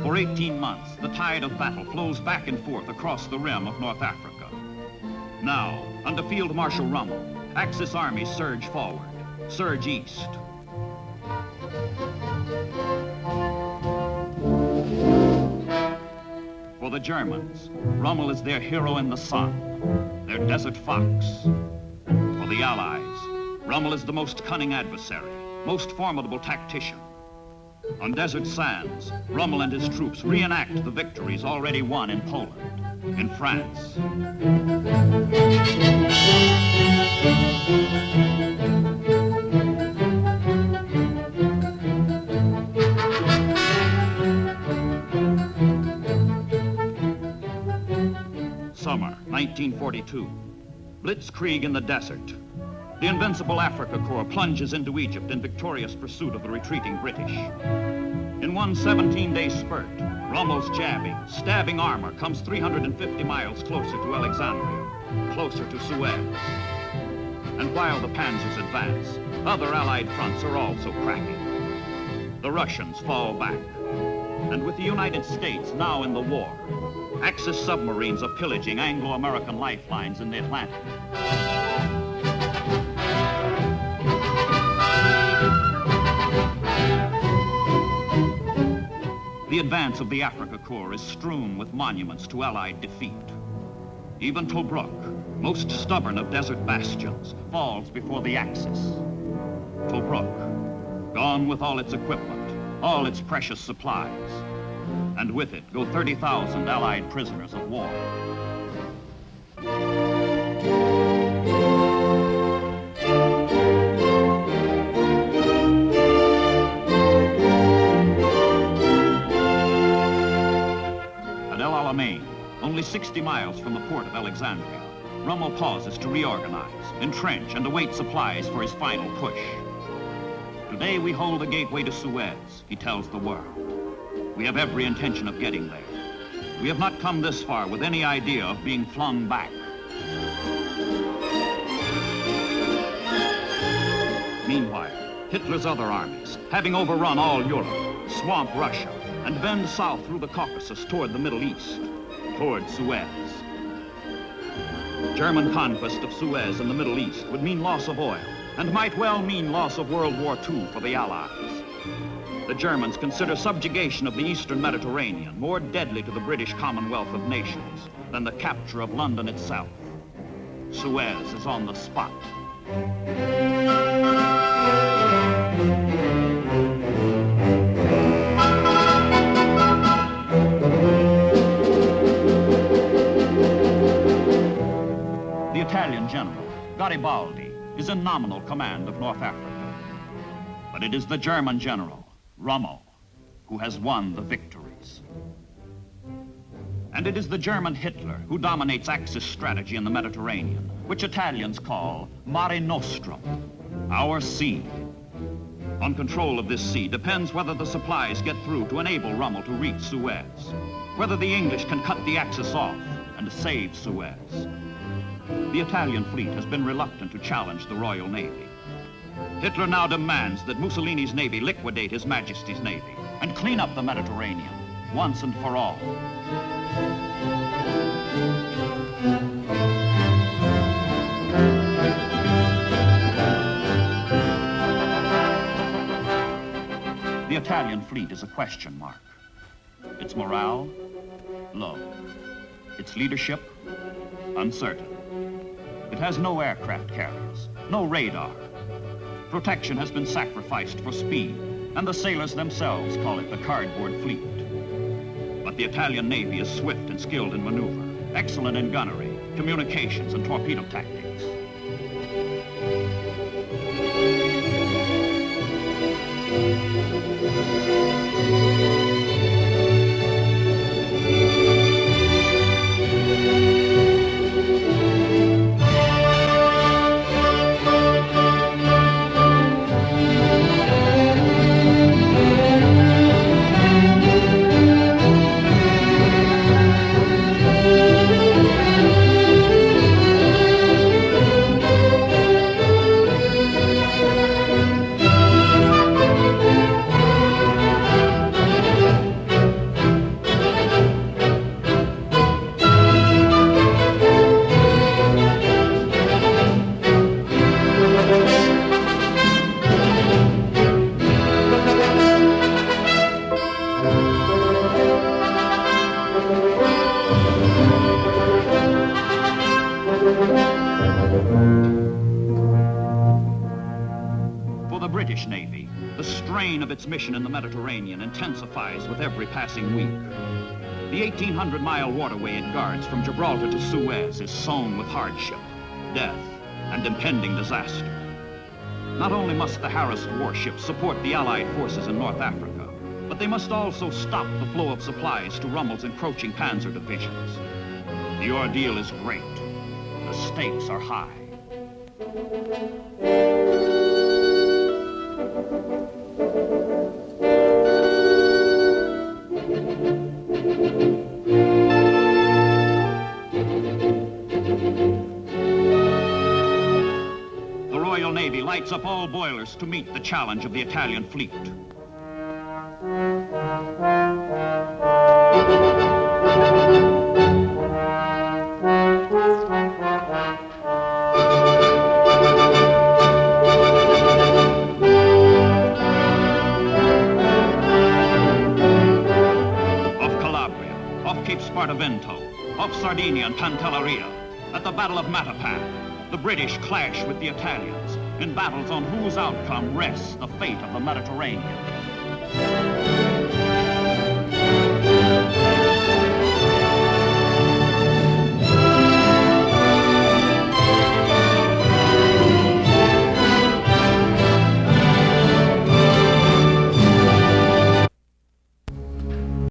For 18 months, the tide of battle flows back and forth across the rim of North Africa. Now, under Field Marshal Rommel, Axis armies surge forward, surge east. For the Germans, Rommel is their hero in the sun, their desert fox. For the Allies, Rommel is the most cunning adversary, most formidable tactician. On desert sands, Rommel and his troops reenact the victories already won in Poland, in France. Summer 1942. Blitzkrieg in the desert. The invincible Africa Corps plunges into Egypt in victorious pursuit of the retreating British. In one 17-day spurt, Rommel's jabbing, stabbing armor comes 350 miles closer to Alexandria, closer to Suez. And while the panzers advance, other Allied fronts are also cracking. The Russians fall back. And with the United States now in the war, Axis submarines are pillaging Anglo-American lifelines in the Atlantic. The advance of the Africa Corps is strewn with monuments to Allied defeat. Even Tobruk, most stubborn of desert bastions, falls before the Axis. Tobruk, gone with all its equipment, all its precious supplies. And with it go 30,000 Allied prisoners of war. Only 60 miles from the port of Alexandria, Rommel pauses to reorganize, entrench, and await supplies for his final push. Today we hold the gateway to Suez, he tells the world. We have every intention of getting there. We have not come this far with any idea of being flung back. Meanwhile, Hitler's other armies, having overrun all Europe, swamp Russia, and bend south through the Caucasus toward the Middle East, toward Suez. German conquest of Suez in the Middle East would mean loss of oil, and might well mean loss of World War II for the Allies. The Germans consider subjugation of the Eastern Mediterranean more deadly to the British Commonwealth of Nations than the capture of London itself. Suez is on the spot. The Italian general, Garibaldi, is in nominal command of North Africa. But it is the German general, Rommel, who has won the victories. And it is the German Hitler who dominates Axis strategy in the Mediterranean, which Italians call Mare Nostrum, our sea. On control of this sea depends whether the supplies get through to enable Rommel to reach Suez, whether the English can cut the Axis off and save Suez. The Italian fleet has been reluctant to challenge the Royal Navy. Hitler now demands that Mussolini's navy liquidate His Majesty's navy and clean up the Mediterranean once and for all. The Italian fleet is a question mark. Its morale, low. Its leadership, uncertain. It has no aircraft carriers, no radar. Protection has been sacrificed for speed, and the sailors themselves call it the cardboard fleet. But the Italian Navy is swift and skilled in maneuver, excellent in gunnery, communications, and torpedo tactics. British Navy, the strain of its mission in the Mediterranean intensifies with every passing week. The 1,800-mile waterway it guards from Gibraltar to Suez is sown with hardship, death, and impending disaster. Not only must the harassed warships support the Allied forces in North Africa, but they must also stop the flow of supplies to Rommel's encroaching panzer divisions. The ordeal is great. The stakes are high. The Royal Navy lights up all boilers to meet the challenge of the Italian fleet. Off Sardinia and Pantelleria, at the Battle of Matapan, the British clash with the Italians in battles on whose outcome rests the fate of the Mediterranean.